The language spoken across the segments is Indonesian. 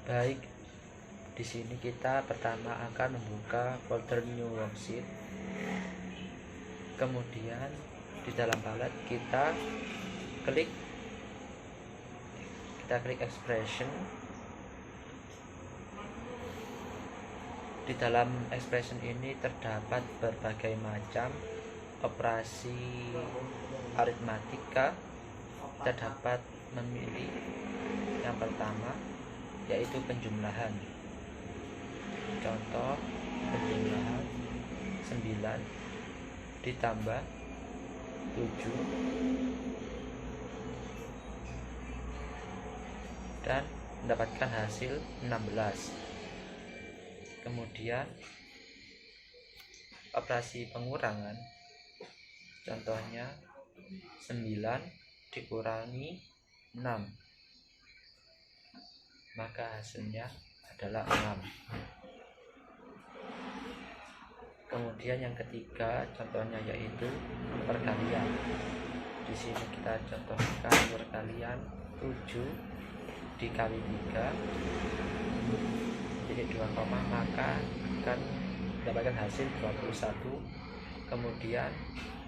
Baik, di sini kita pertama akan membuka folder new worksheet. Kemudian di dalam palette kita klik expression. Di dalam expression ini terdapat berbagai macam operasi aritmatika. Kita dapat memilih yang pertama, yaitu penjumlahan. Contoh penjumlahan 9 ditambah 7 dan mendapatkan hasil 16. Kemudian operasi pengurangan, contohnya 9 dikurangi 6, maka hasilnya adalah 6. Kemudian yang ketiga contohnya yaitu perkalian. Di sini kita contohkan perkalian 7 dikali 3 jadi 2, maka akan mendapatkan hasil 21. Kemudian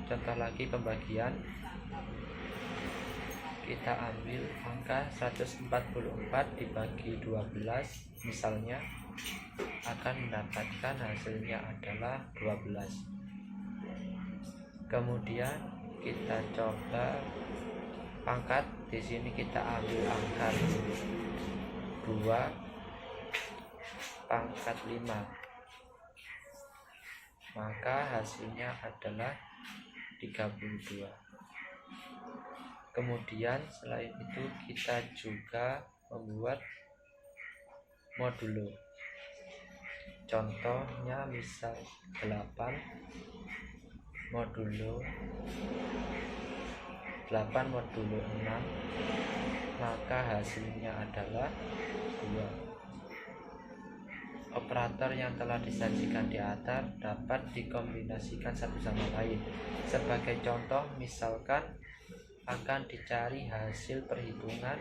contoh lagi pembagian, kita ambil angka 144 dibagi 12 misalnya, akan mendapatkan hasilnya adalah 12. Kemudian kita coba pangkat. Di sini kita ambil angka 2 pangkat 5, maka hasilnya adalah 32. Kemudian selain itu kita juga membuat modulo. Contohnya misal 8 modulo 6, maka hasilnya adalah 2. Operator yang telah disajikan di atas dapat dikombinasikan satu sama lain. Sebagai contoh, misalkan akan dicari hasil perhitungan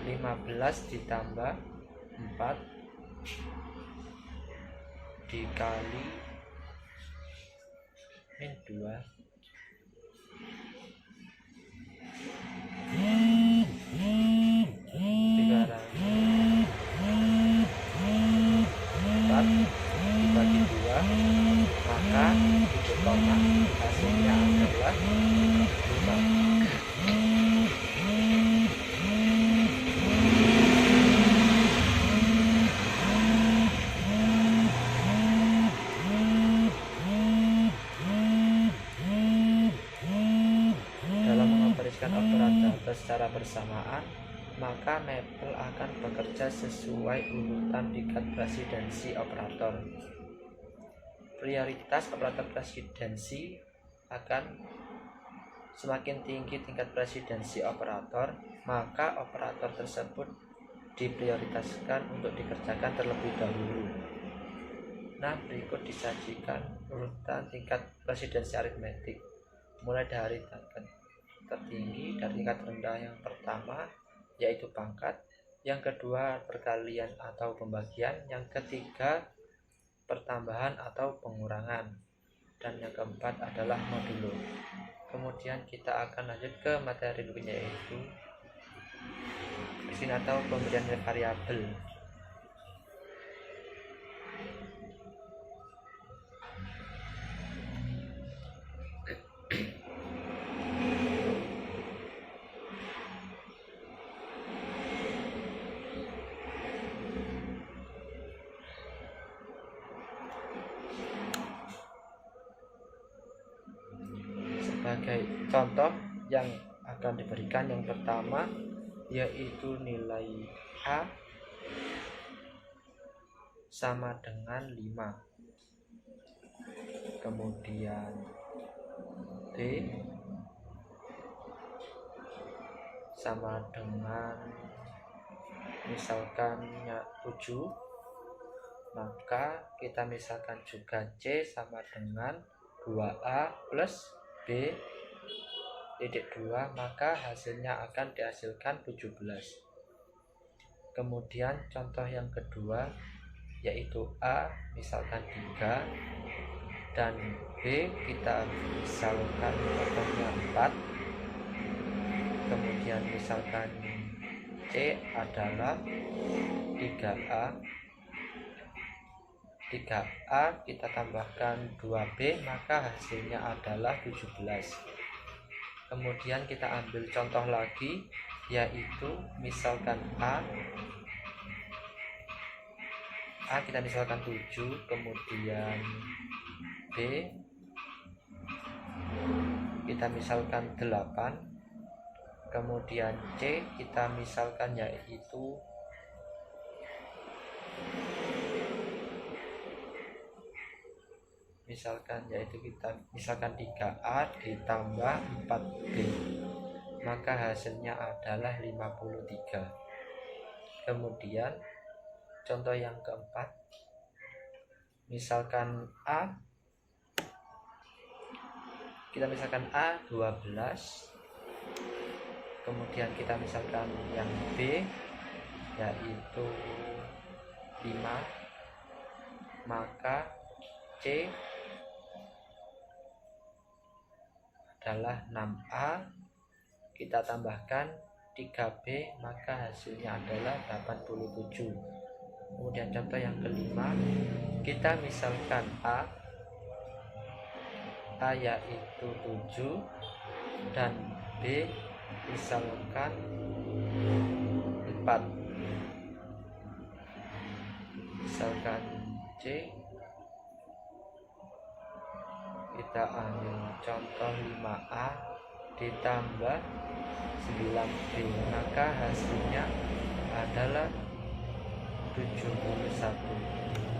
15 ditambah 4 dikali min 2 dibagi 2, maka titik koma hasilnya adalah 5. Dalam mengoperasikan operator secara bersamaan, maka mapel akan bekerja sesuai urutan tingkat presidensi operator. Prioritas operator presidensi akan semakin tinggi tingkat presidensi operator, maka operator tersebut diprioritaskan untuk dikerjakan terlebih dahulu. Nah, berikut disajikan urutan tingkat presidensi aritmetik mulai dari tingkat tertinggi, dari tingkat rendah. Yang pertama yaitu pangkat, yang kedua perkalian atau pembagian, yang ketiga pertambahan atau pengurangan, dan yang keempat adalah modulo. Kemudian kita akan lanjut ke materi berikutnya, yaitu mesin atau pemberian variabel. Sebagai contoh yang akan diberikan, yang pertama yaitu nilai A sama dengan 5, kemudian B sama dengan misalkan 7, maka kita misalkan juga C sama dengan 2A plus B titik 2, maka hasilnya akan dihasilkan 17. Kemudian contoh yang kedua yaitu A misalkan 3 dan B kita misalkan contohnya 4. Kemudian misalkan C adalah 3A. 3A kita tambahkan 2B maka hasilnya adalah 17. Kemudian kita ambil contoh lagi yaitu misalkan A kita misalkan 7, kemudian B kita misalkan 8, kemudian C kita misalkan yaitu kita misalkan 3A ditambah 4B maka hasilnya adalah 53. Kemudian contoh yang keempat misalkan kita misalkan A 12, kemudian kita misalkan yang B yaitu 5 maka C adalah 6A kita tambahkan 3B maka hasilnya adalah 87. Kemudian contoh yang kelima kita misalkan A yaitu 7 dan B misalkan 4. Misalkan C kita ambil contoh 5A ditambah 9B maka hasilnya adalah 71.